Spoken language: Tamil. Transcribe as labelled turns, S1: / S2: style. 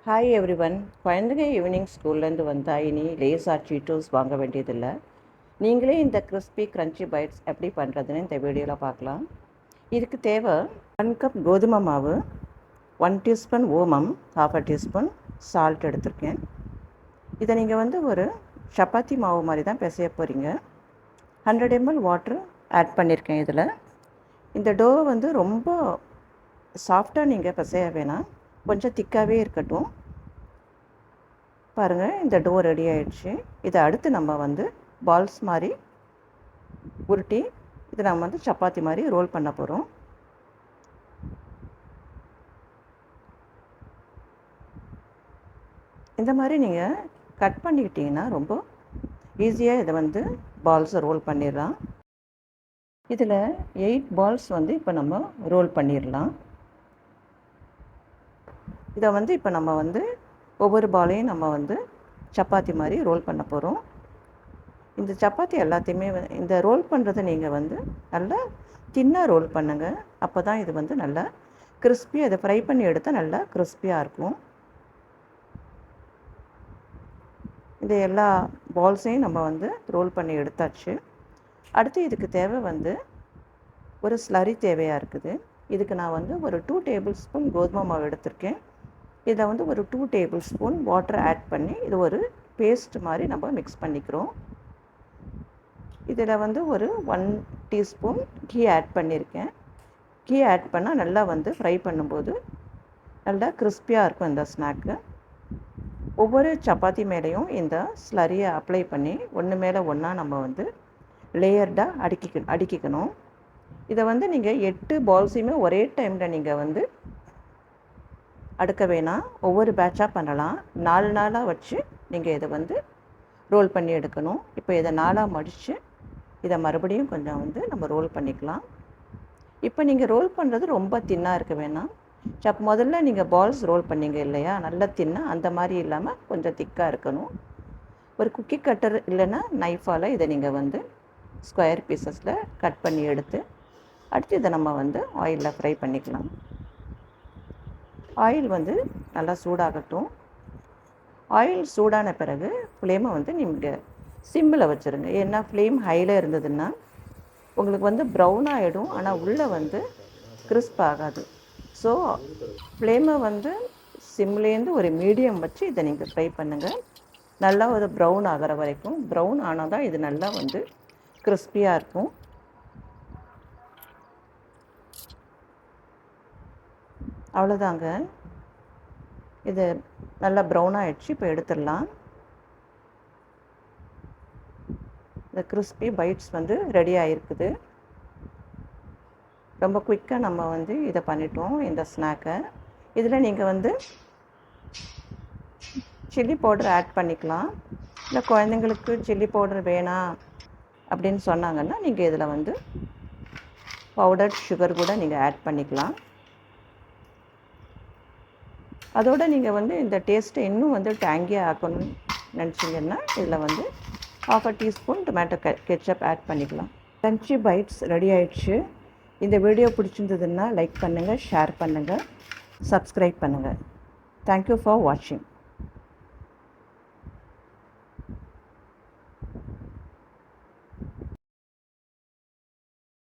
S1: Hi everyone. குழந்தைங்க ஈவினிங் ஸ்கூல்லேருந்து வந்தால் இனி லேஸ் ஆர் சீட்டோஸ் வாங்க வேண்டியதில்லை. நீங்களே இந்த கிறிஸ்பி க்ரன்ச்சி பைட்ஸ் எப்படி பண்ணுறதுன்னு இந்த வீடியோவில் பார்க்கலாம். இதுக்கு தேவை 1 கப் கோதுமை மாவு, 1 டீஸ்பூன் ஓமம், 1/2 டீஸ்பூன் சால்ட் எடுத்திருக்கேன். இதை நீங்கள் ஒரு சப்பாத்தி மாவு மாதிரி தான் பிசைய போகிறீங்க. 100 ml வாட்ரு ஆட் பண்ணியிருக்கேன். இதில் இந்த டோ ரொம்ப சாஃப்டாக நீங்கள் பிசைய வேணாம், கொஞ்சம் திக்காகவே இருக்கட்டும். பாருங்கள், இந்த டோ ரெடி ஆகிடுச்சு. இதை அடுத்து நம்ம பால்ஸ் மாதிரி உருட்டி இதை நம்ம சப்பாத்தி மாதிரி ரோல் பண்ண போகிறோம். இந்த மாதிரி நீங்கள் கட் பண்ணிக்கிட்டிங்கன்னா ரொம்ப ஈஸியாக இதை பால்ஸை ரோல் பண்ணிடலாம். இதில் 8 பால்ஸ் இப்போ நம்ம ரோல் பண்ணிடலாம். இதை இப்போ நம்ம ஒவ்வொரு பாலையும் நம்ம சப்பாத்தி மாதிரி ரோல் பண்ண போகிறோம். இந்த சப்பாத்தி எல்லாத்தையுமே இந்த ரோல் பண்ணுறதை நீங்கள் நல்லா தின்னாக ரோல் பண்ணுங்கள். அப்போ தான் இது நல்லா கிறிஸ்பியாக அதை ஃப்ரை பண்ணி எடுத்தால் நல்லா கிறிஸ்பியாக இருக்கும். இந்த எல்லா பால்ஸையும் நம்ம ரோல் பண்ணி எடுத்தாச்சு. அடுத்து இதுக்கு தேவை ஒரு ஸ்லரி தேவையாக இருக்குது. இதுக்கு நான் ஒரு 2 டேபிள் ஸ்பூன் கோதுமை மாவு எடுத்திருக்கேன். இதில் ஒரு 2 டேபிள் ஸ்பூன் வாட்டர் ஆட் பண்ணி இது ஒரு பேஸ்ட் மாதிரி நம்ம மிக்ஸ் பண்ணிக்கிறோம். இதில் ஒரு 1 டீஸ்பூன் கீ ஆட் பண்ணியிருக்கேன். கீ ஆட் பண்ணால் நல்லா ஃப்ரை பண்ணும்போது நல்லா கிறிஸ்பியாக இருக்கும் இந்த ஸ்நாக்கு. ஒவ்வொரு சப்பாத்தி மேலேயும் இந்த ஸ்லரியை அப்ளை பண்ணி ஒன்று மேலே ஒன்றா நம்ம லேயர்டாக அடுக்கிக்கணும். இதை நீங்கள் 8 பால்ஸையுமே ஒரே டைமில் நீங்கள் அடுக்க வேணாம், ஒவ்வொரு பேட்சாக பண்ணலாம். 4 நாளாக வச்சு நீங்கள் இதை ரோல் பண்ணி எடுக்கணும். இப்போ இதை 4ஆக மடித்து இதை மறுபடியும் கொஞ்சம் நம்ம ரோல் பண்ணிக்கலாம். இப்போ நீங்கள் ரோல் பண்ணுறது ரொம்ப தின்னாக இருக்க வேணாம். முதல்ல நீங்கள் பால்ஸ் ரோல் பண்ணிங்க இல்லையா, நல்லா தின்னாக அந்த மாதிரி இல்லாமல் கொஞ்சம் திக்காக இருக்கணும். ஒரு குக்கி கட்டர் இல்லைன்னா நைஃபால் இதை நீங்கள் ஸ்கொயர் பீசஸில் கட் பண்ணி எடுத்து அடுத்து இதை நம்ம ஆயிலில் ஃப்ரை பண்ணிக்கலாம். ஆயில் நல்லா சூடாகட்டும். ஆயில் சூடான பிறகு ஃப்ளேமை நீங்கள் சிம்மில் வச்சுருங்க. ஏன்னா ஃப்ளேம் ஹையில் இருந்ததுன்னா உங்களுக்கு ப்ரௌன் ஆகிடும், ஆனால் உள்ளே கிறிஸ்ப் ஆகாது. ஸோ ஃப்ளேமை சிம்லேருந்து ஒரு மீடியம் வச்சு இதை நீங்கள் ஃப்ரை பண்ணுங்கள். நல்லா ஒரு ப்ரௌன் ஆகிற வரைக்கும். ப்ரௌன் ஆனால் தான் இது நல்லா கிறிஸ்பியாக இருக்கும். அவ்வளோதாங்க, இது நல்லா ப்ரௌன் ஆகிடுச்சு. இப்போ எடுத்துடலாம். இந்த கிறிஸ்பி பைட்ஸ் ரெடி ஆகிருக்குது. ரொம்ப குயிக்காக நம்ம இதை பண்ணிட்டோம் இந்த ஸ்நாக்கை. இதில் நீங்கள் சில்லி பவுடர் ஆட் பண்ணிக்கலாம். இல்லை குழந்தைங்களுக்கு சில்லி பவுடர் வேணாம் அப்படின்னு சொன்னாங்கன்னா நீங்கள் இதில் பவுடர்ட் சுகர் கூட நீங்கள் ஆட் பண்ணிக்கலாம். அதோடு நீங்கள் இந்த டேஸ்ட்டை இன்னும் டேங்கியாக ஆக்கணும்னு நினச்சிங்கன்னா இதில் 1/2 டீஸ்பூன் டொமேட்டோ கெச்சப் ஆட் பண்ணிக்கலாம். க்ரன்ச்சி பைட்ஸ் ரெடி ஆகிடுச்சு. இந்த வீடியோ பிடிச்சிருந்ததுன்னா லைக் பண்ணுங்கள், ஷேர் பண்ணுங்கள், சப்ஸ்கிரைப் பண்ணுங்கள். தேங்க்யூ ஃபார் வாட்சிங்.